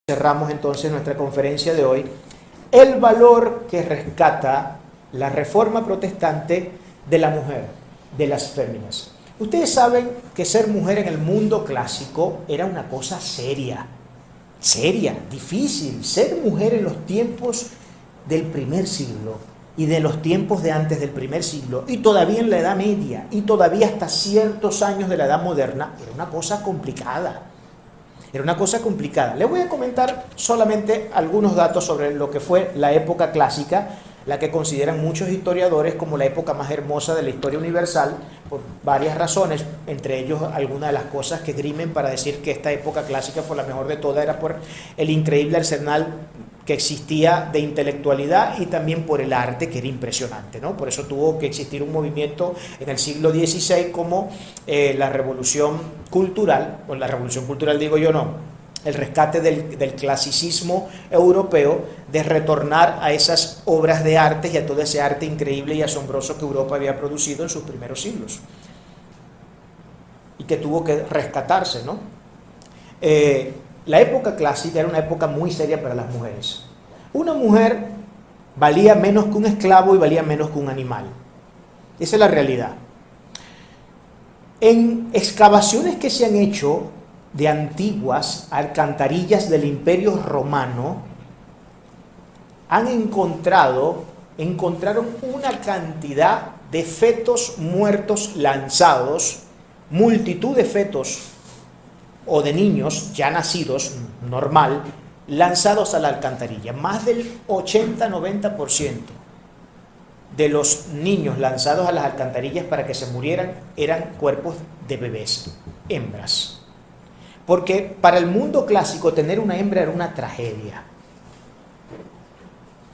Cerramos entonces nuestra conferencia de hoy, el valor que rescata la reforma protestante de la mujer, de las féminas. Ustedes saben que ser mujer en el mundo clásico era una cosa seria, difícil. Ser mujer en los tiempos del primer siglo y de los tiempos de antes del primer siglo, y todavía en la Edad Media, y todavía hasta ciertos años de la Edad Moderna, era una cosa complicada. Era una cosa complicada. Les voy a comentar solamente algunos datos sobre lo que fue la época clásica, la que consideran muchos historiadores como la época más hermosa de la historia universal, por varias razones, entre ellos algunas de las cosas que grimen para decir que esta época clásica fue la mejor de todas, era por el increíble arsenal que existía de intelectualidad y también por el arte, que era impresionante, ¿no? Por eso tuvo que existir un movimiento en el siglo XVI como la revolución cultural, o la revolución cultural digo yo, no, el rescate del clasicismo europeo, de retornar a esas obras de arte y a todo ese arte increíble y asombroso que Europa había producido en sus primeros siglos y que tuvo que rescatarse, ¿no? La época clásica era una época muy seria para las mujeres. Una mujer valía menos que un esclavo y valía menos que un animal. Esa es la realidad. En excavaciones que se han hecho de antiguas alcantarillas del Imperio Romano, encontraron una cantidad de fetos muertos lanzados, multitud de fetos o de niños ya nacidos, normal, lanzados a la alcantarilla. Más del 80-90% de los niños lanzados a las alcantarillas para que se murieran eran cuerpos de bebés, hembras. Porque para el mundo clásico tener una hembra era una tragedia.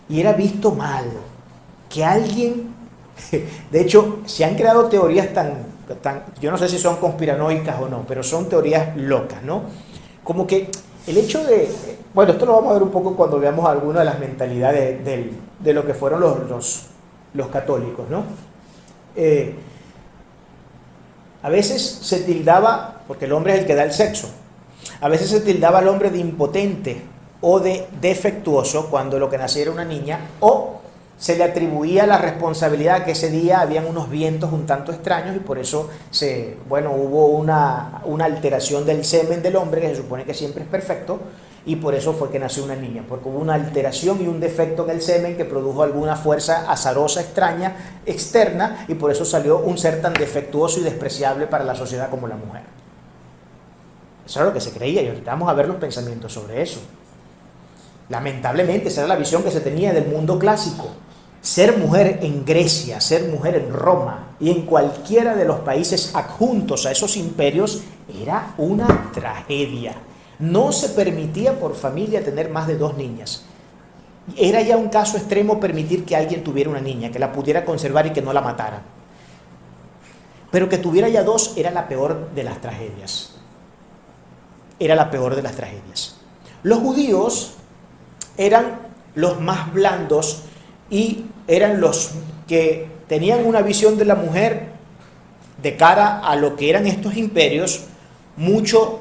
Y era visto mal. Que alguien... De hecho, se han creado teorías yo no sé si son conspiranoicas o no, pero son teorías locas, ¿no? Como que el hecho de... Bueno, esto lo vamos a ver un poco cuando veamos alguna de las mentalidades de lo que fueron los católicos, ¿no? A veces se tildaba, porque el hombre es el que da el sexo, a veces se tildaba al hombre de impotente o de defectuoso cuando lo que nacía era una niña, o se le atribuía la responsabilidad que ese día habían unos vientos un tanto extraños y por eso hubo una alteración del semen del hombre, que se supone que siempre es perfecto, y por eso fue que nació una niña, porque hubo una alteración y un defecto en el semen que produjo alguna fuerza azarosa, extraña, externa, y por eso salió un ser tan defectuoso y despreciable para la sociedad como la mujer. Eso era lo que se creía, y ahorita vamos a ver los pensamientos sobre eso. Lamentablemente, esa era la visión que se tenía del mundo clásico. Ser mujer en Grecia, ser mujer en Roma y en cualquiera de los países adjuntos a esos imperios era una tragedia. No se permitía por familia tener más de 2 niñas. Era ya un caso extremo permitir que alguien tuviera una niña, que la pudiera conservar y que no la matara. Pero que tuviera ya 2 era la peor de las tragedias. Era la peor de las tragedias. Los judíos eran los más blandos y eran los que tenían una visión de la mujer de cara a lo que eran estos imperios mucho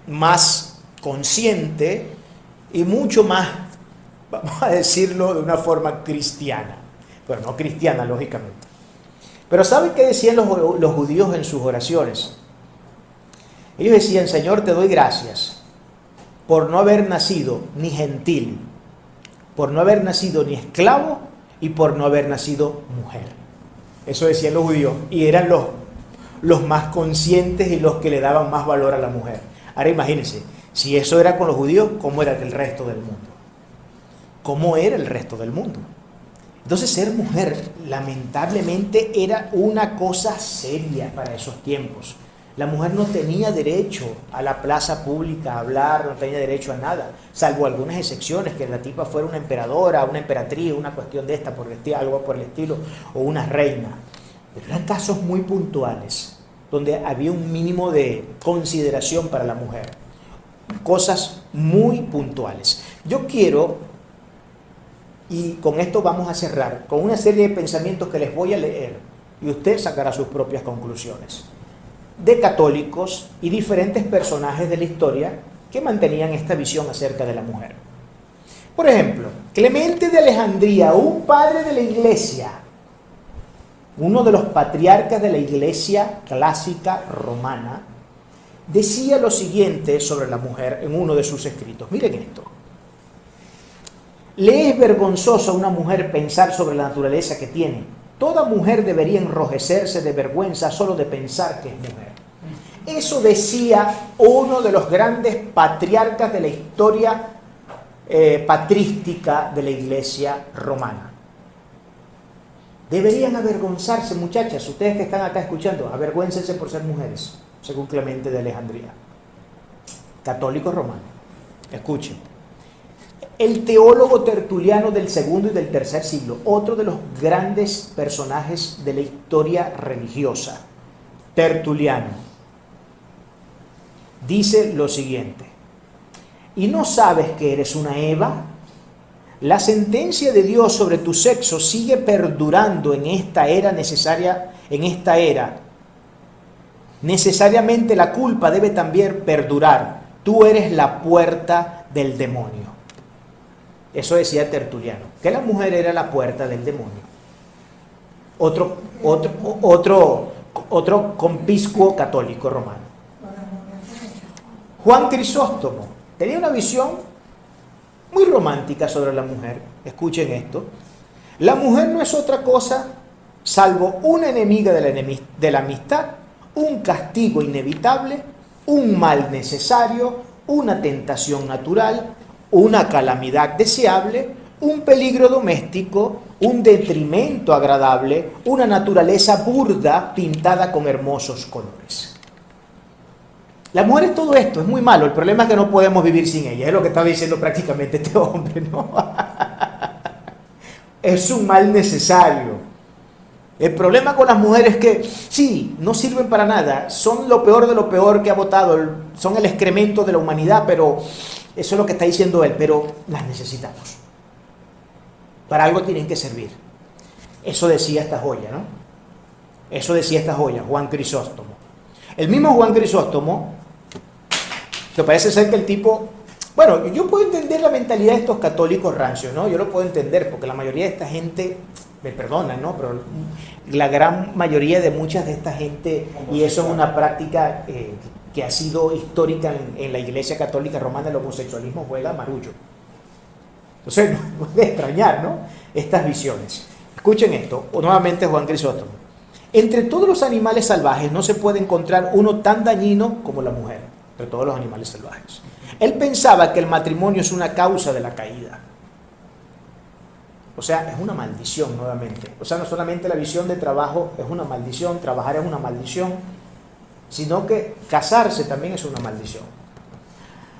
más consciente y mucho más, vamos a decirlo de una forma cristiana, pero no cristiana lógicamente. Pero ¿saben qué decían los judíos en sus oraciones? Ellos decían: Señor, te doy gracias por no haber nacido ni gentil, por no haber nacido ni esclavo y por no haber nacido mujer. Eso decían los judíos, y eran los más conscientes y los que le daban más valor a la mujer. Ahora imagínense, si eso era con los judíos, ¿cómo era el resto del mundo? ¿Cómo era el resto del mundo? Entonces ser mujer lamentablemente era una cosa seria para esos tiempos. La mujer no tenía derecho a la plaza pública, a hablar, no tenía derecho a nada, salvo algunas excepciones, que la tipa fuera una emperadora, una emperatriz, una cuestión de esta, algo por el estilo, o una reina. Pero eran casos muy puntuales, donde había un mínimo de consideración para la mujer. Cosas muy puntuales. Yo quiero, y con esto vamos a cerrar, con una serie de pensamientos que les voy a leer, y usted sacará sus propias conclusiones, de católicos y diferentes personajes de la historia que mantenían esta visión acerca de la mujer. Por ejemplo, Clemente de Alejandría, un padre de la iglesia, uno de los patriarcas de la iglesia clásica romana, decía lo siguiente sobre la mujer en uno de sus escritos. Miren esto. Le es vergonzoso a una mujer pensar sobre la naturaleza que tiene. Toda mujer debería enrojecerse de vergüenza solo de pensar que es mujer. Eso decía uno de los grandes patriarcas de la historia patrística de la iglesia romana. Deberían avergonzarse, muchachas, ustedes que están acá escuchando, avergüéncense por ser mujeres, según Clemente de Alejandría, católico romano. Escuchen. El teólogo tertuliano del segundo y del tercer siglo, otro de los grandes personajes de la historia religiosa, Tertuliano, dice lo siguiente: ¿y no sabes que eres una Eva? La sentencia de Dios sobre tu sexo sigue perdurando en esta era necesariamente la culpa debe también perdurar. Tú eres la puerta del demonio. Eso decía Tertuliano, que la mujer era la puerta del demonio. Otro conpiscuo católico romano. Juan Crisóstomo tenía una visión muy romántica sobre la mujer. Escuchen esto. La mujer no es otra cosa salvo una enemiga de la amistad, un castigo inevitable, un mal necesario, una tentación natural, una calamidad deseable, un peligro doméstico, un detrimento agradable, una naturaleza burda pintada con hermosos colores. La mujer es todo esto, es muy malo. El problema es que no podemos vivir sin ella. Es lo que está diciendo prácticamente este hombre, ¿no? Es un mal necesario. El problema con las mujeres es que, sí, no sirven para nada. Son lo peor de lo peor que ha botado. Son el excremento de la humanidad, pero eso es lo que está diciendo él. Pero las necesitamos. Para algo tienen que servir. Eso decía esta joya, ¿no? Eso decía esta joya, Juan Crisóstomo. El mismo Juan Crisóstomo, que parece ser que el tipo... Bueno, yo puedo entender la mentalidad de estos católicos rancios, ¿no? Yo lo puedo entender porque la mayoría de esta gente, me perdonan, ¿no? Pero la gran mayoría de muchas de esta gente, y eso es una práctica que ha sido histórica en la Iglesia Católica Romana, el homosexualismo juega marullo. Entonces, no puede extrañar, ¿no? Estas visiones. Escuchen esto, nuevamente Juan Crisóstomo. Entre todos los animales salvajes no se puede encontrar uno tan dañino como la mujer, entre todos los animales salvajes. Él pensaba que el matrimonio es una causa de la caída. O sea, es una maldición nuevamente. O sea, no solamente la visión de trabajo es una maldición, trabajar es una maldición, sino que casarse también es una maldición.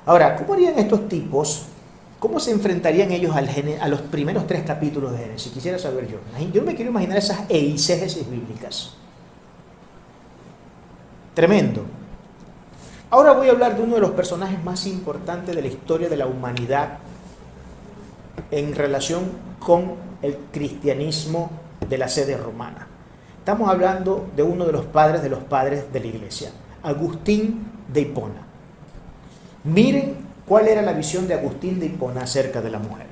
Ahora, ¿cómo harían estos tipos? ¿Cómo se enfrentarían ellos a los primeros 3 capítulos de Génesis? Quisiera saber yo. Yo me quiero imaginar esas eisegesis bíblicas. Tremendo. Ahora voy a hablar de uno de los personajes más importantes de la historia de la humanidad en relación con el cristianismo de la sede romana. Estamos hablando de uno de los padres de la iglesia, Agustín de Hipona. Miren cuál era la visión de Agustín de Hipona acerca de la mujer.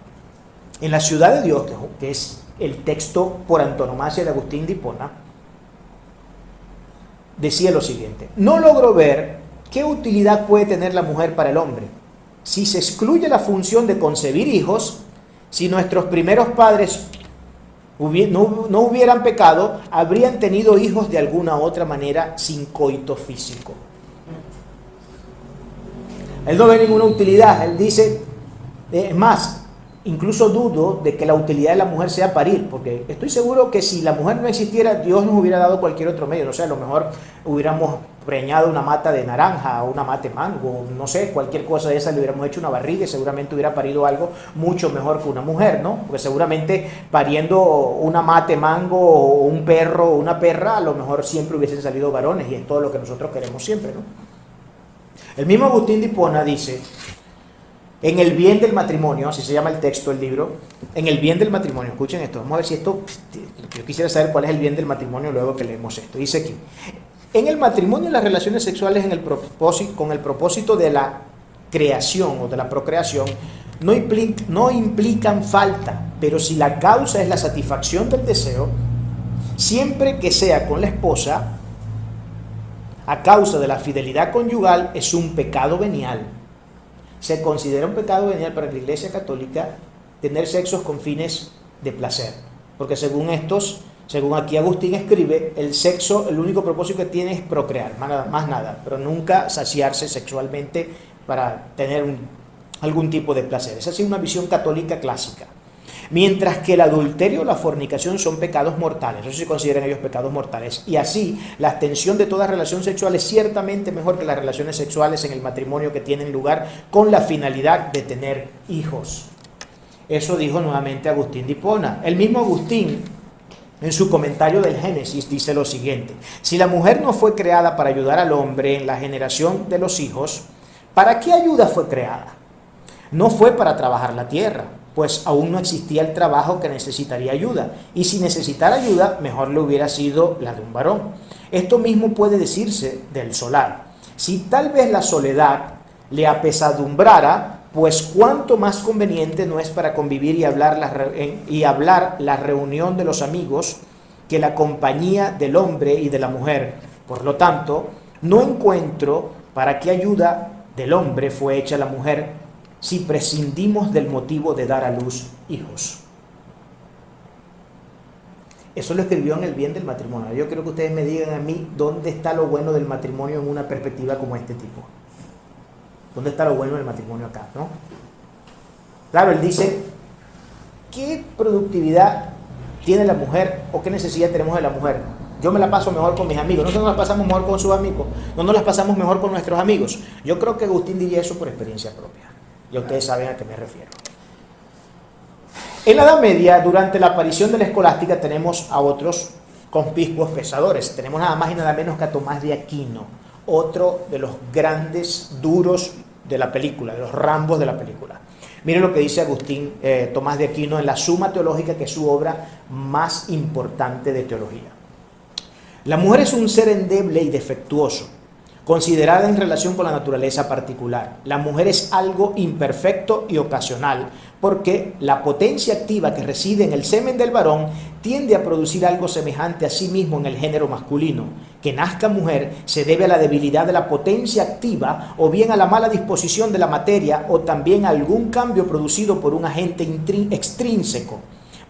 En la Ciudad de Dios, que es el texto por antonomasia de Agustín de Hipona, decía lo siguiente: no logro ver qué utilidad puede tener la mujer para el hombre. Si se excluye la función de concebir hijos, si nuestros primeros padres no hubieran pecado, habrían tenido hijos de alguna otra manera sin coito físico. Él no ve ninguna utilidad. Él dice, es más, incluso dudo de que la utilidad de la mujer sea parir, porque estoy seguro que si la mujer no existiera, Dios nos hubiera dado cualquier otro medio. No sé, a lo mejor hubiéramos preñado una mata de naranja o una mata de mango, no sé, cualquier cosa de esa, le hubiéramos hecho una barriga y seguramente hubiera parido algo mucho mejor que una mujer, ¿no? Porque seguramente pariendo una mata de mango o un perro o una perra, a lo mejor siempre hubiesen salido varones, y es todo lo que nosotros queremos siempre, ¿no? El mismo Agustín de Hipona dice, en el bien del matrimonio, así se llama el texto del libro, en el bien del matrimonio, escuchen esto, vamos a ver si esto, yo quisiera saber cuál es el bien del matrimonio luego que leemos esto. Dice aquí, en el matrimonio las relaciones sexuales con el propósito de la creación o de la procreación no implican falta, pero si la causa es la satisfacción del deseo, siempre que sea con la esposa, a causa de la fidelidad conyugal, es un pecado venial. Se considera un pecado venial para la Iglesia Católica tener sexos con fines de placer, porque según aquí Agustín escribe, el sexo, el único propósito que tiene es procrear, más nada, pero nunca saciarse sexualmente para tener algún tipo de placer. Esa ha sido una visión católica clásica. Mientras que el adulterio o la fornicación son pecados mortales, eso se consideran ellos pecados mortales, y así la abstención de toda relación sexual es ciertamente mejor que las relaciones sexuales en el matrimonio que tienen lugar con la finalidad de tener hijos. Eso dijo nuevamente Agustín de Hipona. El mismo Agustín, en su comentario del Génesis, dice lo siguiente: si la mujer no fue creada para ayudar al hombre en la generación de los hijos, ¿para qué ayuda fue creada? No fue para trabajar la tierra, pues aún no existía el trabajo que necesitaría ayuda, y si necesitara ayuda, mejor le hubiera sido la de un varón. Esto mismo puede decirse del solar. Si tal vez la soledad le apesadumbrara, pues cuánto más conveniente no es para convivir y hablar la reunión de los amigos que la compañía del hombre y de la mujer. Por lo tanto, no encuentro para qué ayuda del hombre fue hecha la mujer si prescindimos del motivo de dar a luz hijos. Eso lo escribió en El bien del matrimonio. Yo quiero que ustedes me digan a mí dónde está lo bueno del matrimonio en una perspectiva como este tipo. ¿Dónde está lo bueno del matrimonio acá, no? Claro, él dice, ¿qué productividad tiene la mujer o qué necesidad tenemos de la mujer? Yo me la paso mejor con mis amigos. Nosotros nos la pasamos mejor con sus amigos. No nos las pasamos mejor con nuestros amigos. Yo creo que Agustín diría eso por experiencia propia. Ya ustedes saben a qué me refiero. En la Edad Media, durante la aparición de la escolástica, tenemos a otros conspicuos pensadores. Tenemos nada más y nada menos que a Tomás de Aquino, otro de los grandes duros de la película, de los Rambos de la película. Miren lo que dice Agustín, Tomás de Aquino, en la Suma Teológica, que es su obra más importante de teología. La mujer es un ser endeble y defectuoso, considerada en relación con la naturaleza particular. La mujer es algo imperfecto y ocasional, porque la potencia activa que reside en el semen del varón tiende a producir algo semejante a sí mismo en el género masculino. Que nazca mujer se debe a la debilidad de la potencia activa, o bien a la mala disposición de la materia, o también a algún cambio producido por un agente extrínseco.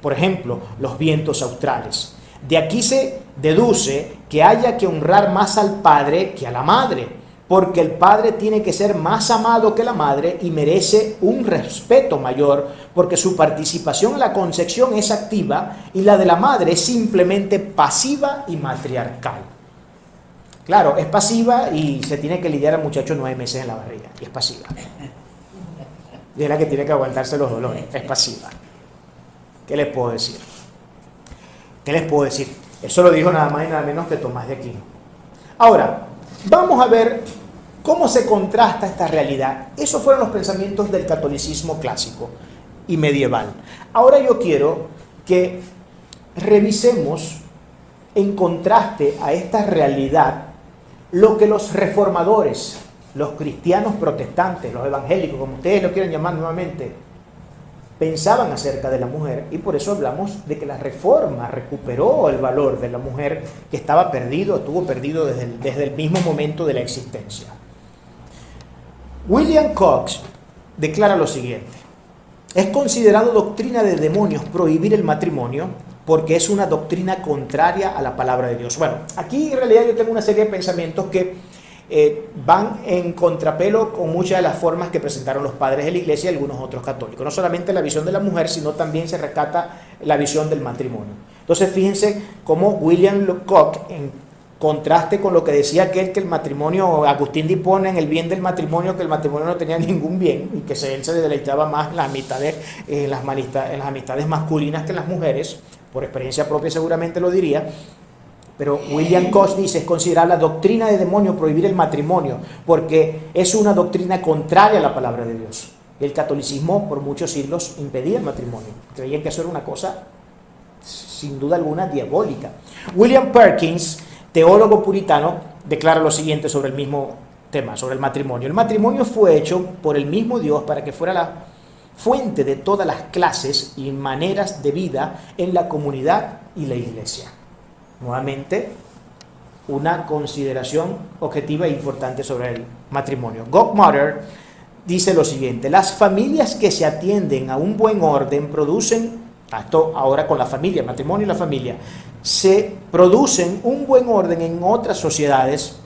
Por ejemplo, los vientos australes. De aquí se deduce que haya que honrar más al padre que a la madre, porque el padre tiene que ser más amado que la madre y merece un respeto mayor, porque su participación en la concepción es activa y la de la madre es simplemente pasiva y matriarcal. Claro, es pasiva y se tiene que lidiar al muchacho 9 meses en la barriga, y es pasiva. Y es la que tiene que aguantarse los dolores, es pasiva. ¿Qué les puedo decir? ¿Qué les puedo decir? Eso lo dijo nada más y nada menos que Tomás de Aquino. Ahora, vamos a ver cómo se contrasta esta realidad. Esos fueron los pensamientos del catolicismo clásico y medieval. Ahora yo quiero que revisemos en contraste a esta realidad lo que los reformadores, los cristianos protestantes, los evangélicos, como ustedes lo quieran llamar nuevamente, pensaban acerca de la mujer, y por eso hablamos de que la Reforma recuperó el valor de la mujer que estaba perdido, estuvo perdido desde el mismo momento de la existencia. William Cox declara lo siguiente: es considerado doctrina de demonios prohibir el matrimonio porque es una doctrina contraria a la palabra de Dios. Bueno, aquí en realidad yo tengo una serie de pensamientos que van en contrapelo con muchas de las formas que presentaron los padres de la iglesia y algunos otros católicos. No solamente la visión de la mujer, sino también se rescata la visión del matrimonio. Entonces fíjense cómo William Cox, en contraste con lo que decía aquel que el matrimonio, Agustín de Hipona en El bien del matrimonio, que el matrimonio no tenía ningún bien y que él se deleitaba más en las amistades masculinas que en las mujeres, por experiencia propia seguramente lo diría. Pero William Cox dice, es considerada la doctrina de demonio prohibir el matrimonio, porque es una doctrina contraria a la palabra de Dios. El catolicismo por muchos siglos impedía el matrimonio. Creían que eso era una cosa, sin duda alguna, diabólica. William Perkins, teólogo puritano, declara lo siguiente sobre el mismo tema sobre el matrimonio. El matrimonio fue hecho por el mismo Dios para que fuera la fuente de todas las clases y maneras de vida en la comunidad y la iglesia. Nuevamente, una consideración objetiva e importante sobre el matrimonio. Godmother dice lo siguiente: las familias que se atienden a un buen orden producen, esto ahora con la familia, el matrimonio y la familia, se producen un buen orden en otras sociedades.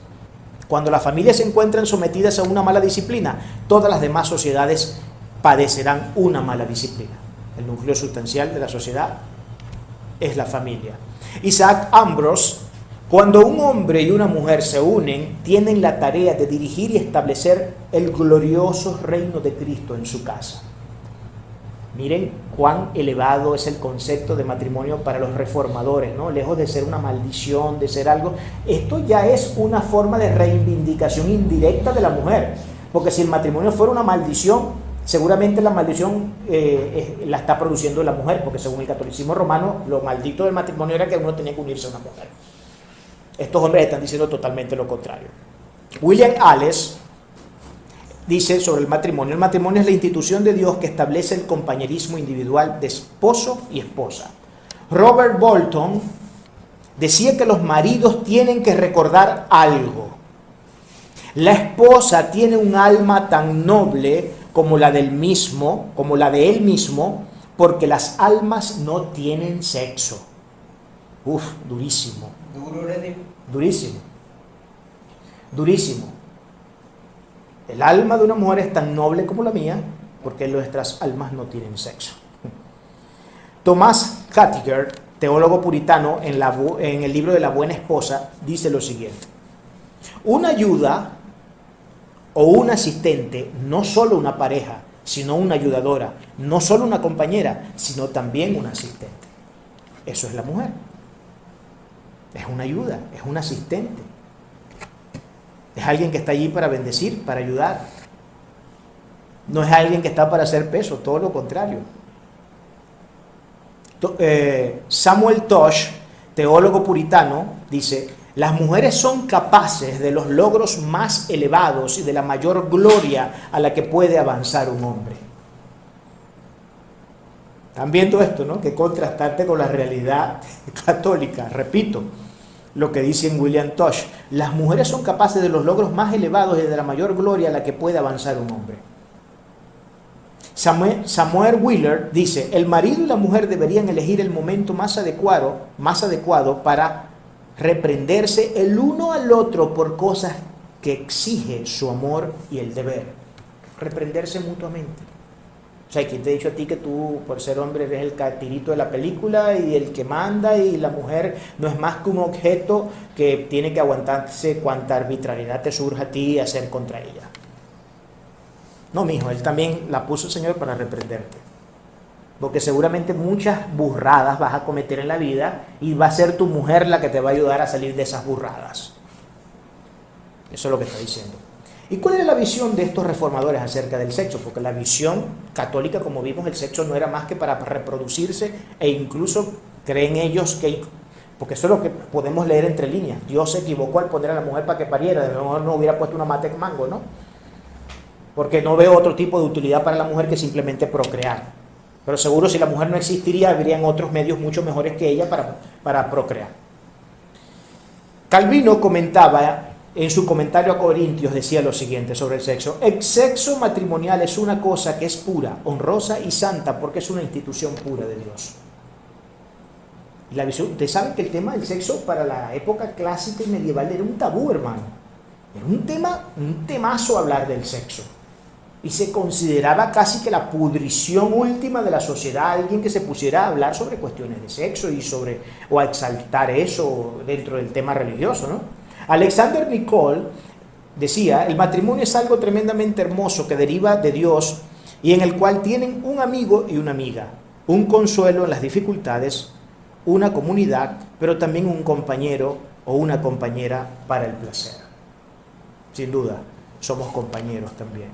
Cuando las familias se encuentran sometidas a una mala disciplina, todas las demás sociedades padecerán una mala disciplina. El núcleo sustancial de la sociedad es la familia. Isaac Ambrose: cuando un hombre y una mujer se unen, tienen la tarea de dirigir y establecer el glorioso reino de Cristo en su casa. Miren cuán elevado es el concepto de matrimonio para los reformadores, ¿no? Lejos de ser una maldición, de ser algo, esto ya es una forma de reivindicación indirecta de la mujer. Porque si el matrimonio fuera una maldición, seguramente la maldición la está produciendo la mujer, porque según el catolicismo romano, lo maldito del matrimonio era que uno tenía que unirse a una mujer. Estos hombres están diciendo totalmente lo contrario. William Alles dice sobre el matrimonio es la institución de Dios que establece el compañerismo individual de esposo y esposa. Robert Bolton decía que los maridos tienen que recordar algo. La esposa tiene un alma tan noble como la de él mismo, porque las almas no tienen sexo. Durísimo. Durísimo. El alma de una mujer es tan noble como la mía, porque nuestras almas no tienen sexo. Thomas Hattiger, teólogo puritano, en el libro de La Buena Esposa, dice lo siguiente: una ayuda o un asistente, no solo una pareja, sino una ayudadora, no solo una compañera, sino también un asistente. Eso es la mujer. Es una ayuda, es un asistente. Es alguien que está allí para bendecir, para ayudar. No es alguien que está para hacer peso, todo lo contrario. Samuel Tosh, teólogo puritano, dice: las mujeres son capaces de los logros más elevados y de la mayor gloria a la que puede avanzar un hombre. Están viendo esto, ¿no? Que contrastante con la realidad católica. Repito lo que dice en William Tosh: las mujeres son capaces de los logros más elevados y de la mayor gloria a la que puede avanzar un hombre. Samuel Wheeler dice: el marido y la mujer deberían elegir el momento más adecuado para reprenderse el uno al otro por cosas que exige su amor y el deber. Reprenderse mutuamente. O sea, ¿quién te ha dicho a ti que tú, por ser hombre, eres el catirito de la película y el que manda, y la mujer no es más que un objeto que tiene que aguantarse cuanta arbitrariedad te surja a ti hacer contra ella? No, mijo, él también la puso el Señor para reprenderte. Porque seguramente muchas burradas vas a cometer en la vida y va a ser tu mujer la que te va a ayudar a salir de esas burradas. Eso es lo que está diciendo. ¿Y cuál era la visión de estos reformadores acerca del sexo? Porque la visión católica, como vimos, el sexo no era más que para reproducirse, e incluso creen ellos que, porque eso es lo que podemos leer entre líneas, Dios se equivocó al poner a la mujer para que pariera, de lo mejor no hubiera puesto una mate de mango, ¿no? Porque no veo otro tipo de utilidad para la mujer que simplemente procrear. Pero seguro si la mujer no existiría, habrían otros medios mucho mejores que ella para procrear. Calvino comentaba en su comentario a Corintios, decía lo siguiente sobre el sexo: el sexo matrimonial es una cosa que es pura, honrosa y santa, porque es una institución pura de Dios. Y la visión, ustedes saben que el tema del sexo para la época clásica y medieval era un tabú, hermano. Era un temazo hablar del sexo. Y se consideraba casi que la pudrición última de la sociedad, alguien que se pusiera a hablar sobre cuestiones de sexo o a exaltar eso dentro del tema religioso, ¿no? Alexander Nicole decía: el matrimonio es algo tremendamente hermoso que deriva de Dios y en el cual tienen un amigo y una amiga, un consuelo en las dificultades, una comunidad, pero también un compañero o una compañera para el placer. Sin duda, somos compañeros también.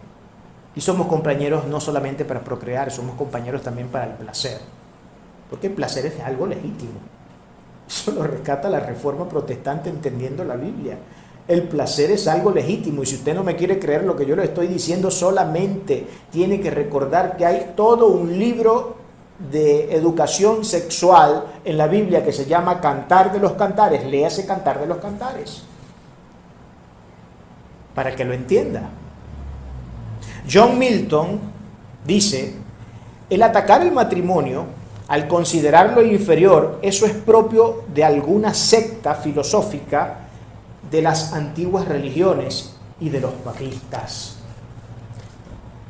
Y somos compañeros no solamente para procrear, somos compañeros también para el placer. Porque el placer es algo legítimo. Eso lo rescata la Reforma Protestante entendiendo la Biblia. El placer es algo legítimo y si usted no me quiere creer lo que yo le estoy diciendo, solamente tiene que recordar que hay todo un libro de educación sexual en la Biblia que se llama Cantar de los Cantares. Léase Cantar de los Cantares para que lo entienda. John Milton dice: el atacar el matrimonio al considerarlo inferior, eso es propio de alguna secta filosófica de las antiguas religiones y de los papistas.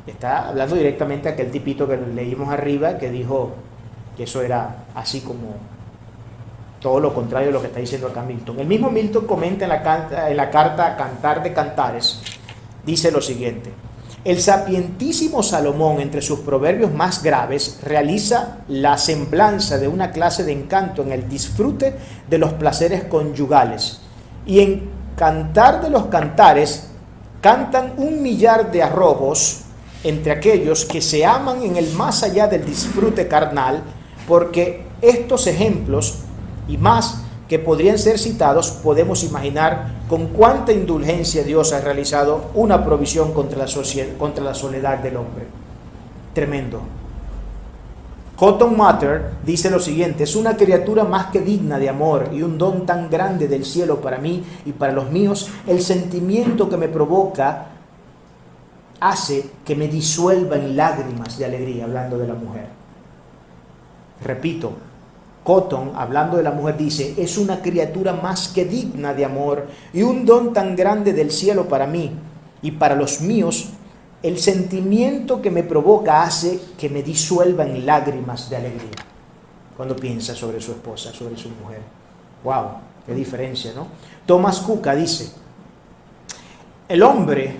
Está hablando directamente a aquel tipito que leímos arriba, que dijo que eso era así como todo lo contrario de lo que está diciendo acá Milton. El mismo Milton comenta en la carta Cantar de Cantares, dice lo siguiente: el sapientísimo Salomón, entre sus proverbios más graves, realiza la semblanza de una clase de encanto en el disfrute de los placeres conyugales. Y en Cantar de los Cantares cantan 1.000.000 de arrobos entre aquellos que se aman en el más allá del disfrute carnal, porque estos ejemplos y más que podrían ser citados, podemos imaginar con cuánta indulgencia Dios ha realizado una provisión contra la soledad del hombre. Tremendo. Cotton Mather dice lo siguiente: es una criatura más que digna de amor y un don tan grande del cielo para mí y para los míos, el sentimiento que me provoca hace que me disuelva en lágrimas de alegría, hablando de la mujer. Repito, Cotton, hablando de la mujer, dice: es una criatura más que digna de amor y un don tan grande del cielo para mí y para los míos, el sentimiento que me provoca hace que me disuelva en lágrimas de alegría. Cuando piensa sobre su esposa, sobre su mujer. ¡Wow! ¡Qué diferencia!, ¿no? Thomas Kuka dice: el hombre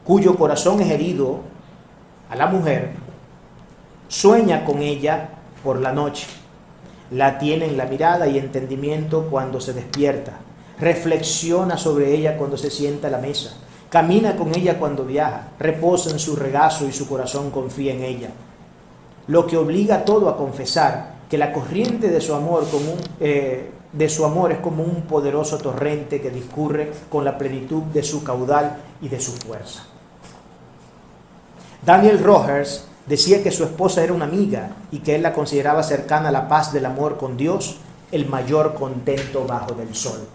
cuyo corazón es herido a la mujer sueña con ella por la noche. La tiene en la mirada y entendimiento cuando se despierta. Reflexiona sobre ella cuando se sienta a la mesa. Camina con ella cuando viaja. Reposa en su regazo y su corazón confía en ella. Lo que obliga a todo a confesar que la corriente de su amor es como un poderoso torrente que discurre con la plenitud de su caudal y de su fuerza. Daniel Rogers decía que su esposa era una amiga y que él la consideraba cercana a la paz del amor con Dios, el mayor contento bajo del sol.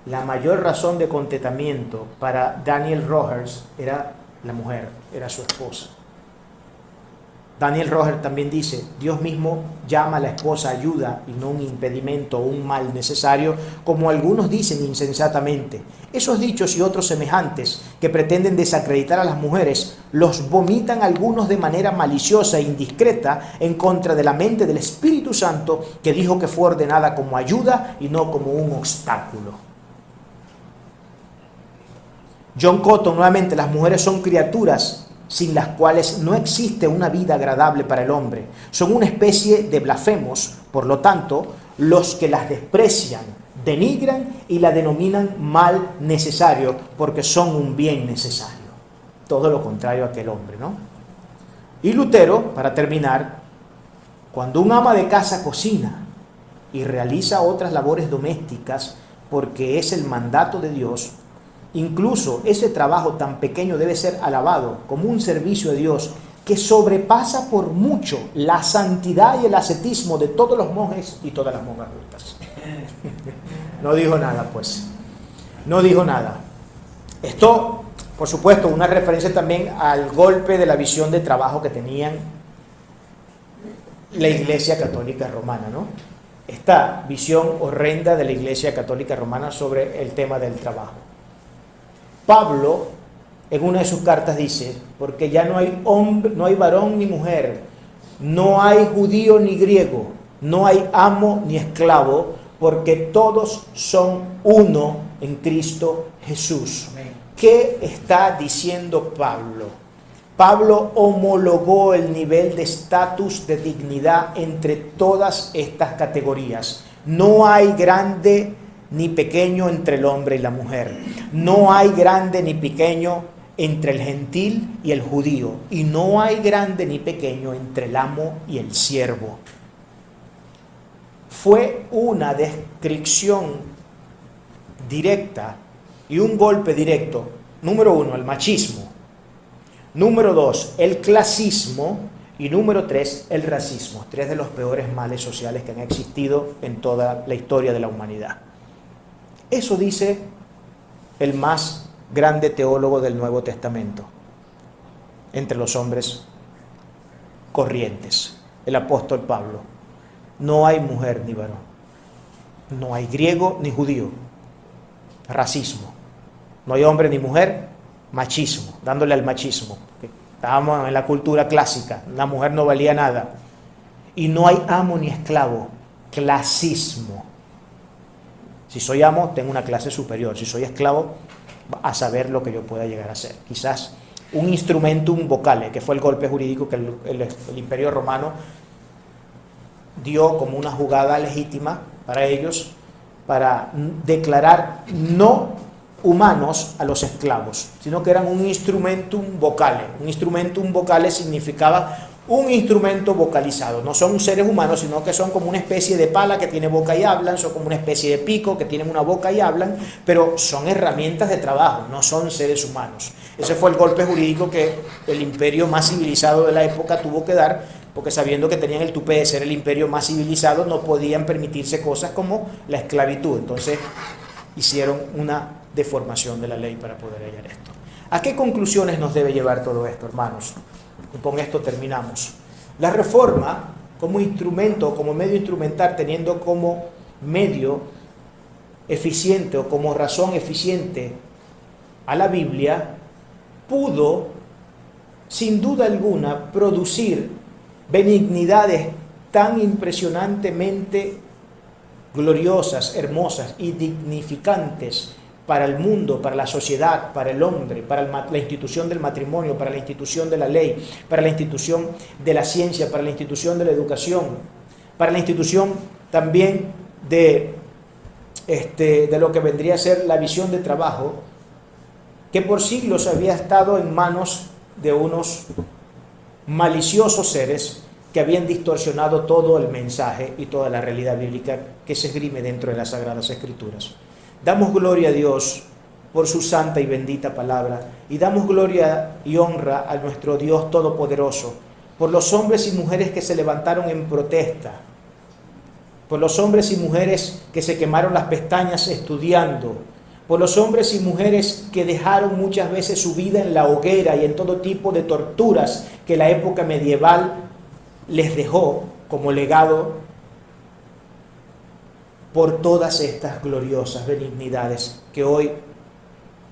La mayor razón de contentamiento para Daniel Rogers era la mujer, era su esposa. Daniel Rogers también dice: Dios mismo llama a la esposa ayuda y no un impedimento o un mal necesario, como algunos dicen insensatamente. Esos dichos y otros semejantes que pretenden desacreditar a las mujeres los vomitan algunos de manera maliciosa e indiscreta en contra de la mente del Espíritu Santo, que dijo que fue ordenada como ayuda y no como un obstáculo. John Cotton, nuevamente: las mujeres son criaturas sin las cuales no existe una vida agradable para el hombre. Son una especie de blasfemos, por lo tanto, los que las desprecian, denigran y la denominan mal necesario, porque son un bien necesario. Todo lo contrario a aquel hombre, ¿no? Y Lutero, para terminar: cuando un ama de casa cocina y realiza otras labores domésticas porque es el mandato de Dios, incluso ese trabajo tan pequeño debe ser alabado como un servicio a Dios que sobrepasa por mucho la santidad y el ascetismo de todos los monjes y todas las monjas justas. No dijo nada, pues. No dijo nada. Esto, por supuesto, una referencia también al golpe de la visión de trabajo que tenían la Iglesia Católica Romana, ¿no? Esta visión horrenda de la Iglesia Católica Romana sobre el tema del trabajo. Pablo, en una de sus cartas, dice: porque ya no hay hombre, no hay varón ni mujer, no hay judío ni griego, no hay amo ni esclavo, porque todos son uno en Cristo Jesús. Amén. ¿Qué está diciendo Pablo? Pablo homologó el nivel de estatus, de dignidad entre todas estas categorías. No hay grande ni pequeño entre el hombre y la mujer. No hay grande ni pequeño entre el gentil y el judío. Y no hay grande ni pequeño entre el amo y el siervo. Fue una descripción directa y un golpe directo. Número 1, el machismo. Número 2, el clasismo. Y número 3, el racismo. 3 de los peores males sociales que han existido en toda la historia de la humanidad. Eso dice el más grande teólogo del Nuevo Testamento, entre los hombres corrientes, el apóstol Pablo. No hay mujer ni varón, no hay griego ni judío, racismo. No hay hombre ni mujer, machismo, dándole al machismo. Estábamos en la cultura clásica, la mujer no valía nada. Y no hay amo ni esclavo, clasismo. Si soy amo, tengo una clase superior. Si soy esclavo, a saber lo que yo pueda llegar a ser. Quizás un instrumentum vocale, que fue el golpe jurídico que el Imperio Romano dio como una jugada legítima para ellos, para declarar no humanos a los esclavos, sino que eran un instrumentum vocale. Un instrumentum vocale significaba un instrumento vocalizado. No son seres humanos, sino que son como una especie de pala que tiene boca y hablan, son como una especie de pico que tienen una boca y hablan, pero son herramientas de trabajo, no son seres humanos. Ese fue el golpe jurídico que el imperio más civilizado de la época tuvo que dar, porque sabiendo que tenían el tupé de ser el imperio más civilizado, no podían permitirse cosas como la esclavitud. Entonces hicieron una deformación de la ley para poder hallar esto. ¿A qué conclusiones nos debe llevar todo esto, hermanos? Y con esto terminamos. La reforma, como instrumento, como medio instrumental, teniendo como medio eficiente o como razón eficiente a la Biblia, pudo, sin duda alguna, producir benignidades tan impresionantemente gloriosas, hermosas y dignificantes para el mundo, para la sociedad, para el hombre, para la institución del matrimonio, para la institución de la ley, para la institución de la ciencia, para la institución de la educación, para la institución también de lo que vendría a ser la visión de trabajo, que por siglos había estado en manos de unos maliciosos seres que habían distorsionado todo el mensaje y toda la realidad bíblica que se esgrime dentro de las Sagradas Escrituras. Damos gloria a Dios por su santa y bendita palabra, y damos gloria y honra a nuestro Dios Todopoderoso por los hombres y mujeres que se levantaron en protesta, por los hombres y mujeres que se quemaron las pestañas estudiando, por los hombres y mujeres que dejaron muchas veces su vida en la hoguera y en todo tipo de torturas que la época medieval les dejó como legado, por todas estas gloriosas benignidades que hoy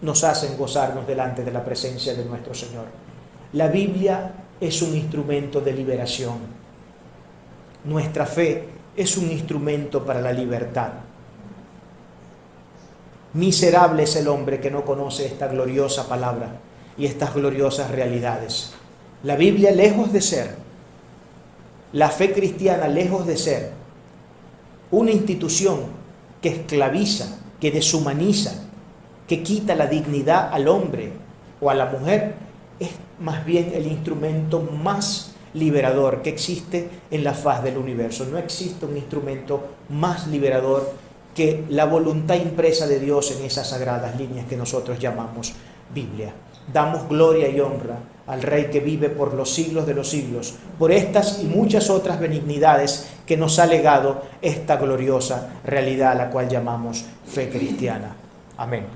nos hacen gozarnos delante de la presencia de nuestro Señor. La Biblia es un instrumento de liberación. Nuestra fe es un instrumento para la libertad. Miserable es el hombre que no conoce esta gloriosa palabra y estas gloriosas realidades. La Biblia, lejos de ser, la fe cristiana, lejos de ser una institución que esclaviza, que deshumaniza, que quita la dignidad al hombre o a la mujer, es más bien el instrumento más liberador que existe en la faz del universo. No existe un instrumento más liberador que la voluntad impresa de Dios en esas sagradas líneas que nosotros llamamos Biblia. Damos gloria y honra al Rey que vive por los siglos de los siglos, por estas y muchas otras benignidades que nos ha legado esta gloriosa realidad a la cual llamamos fe cristiana. Amén.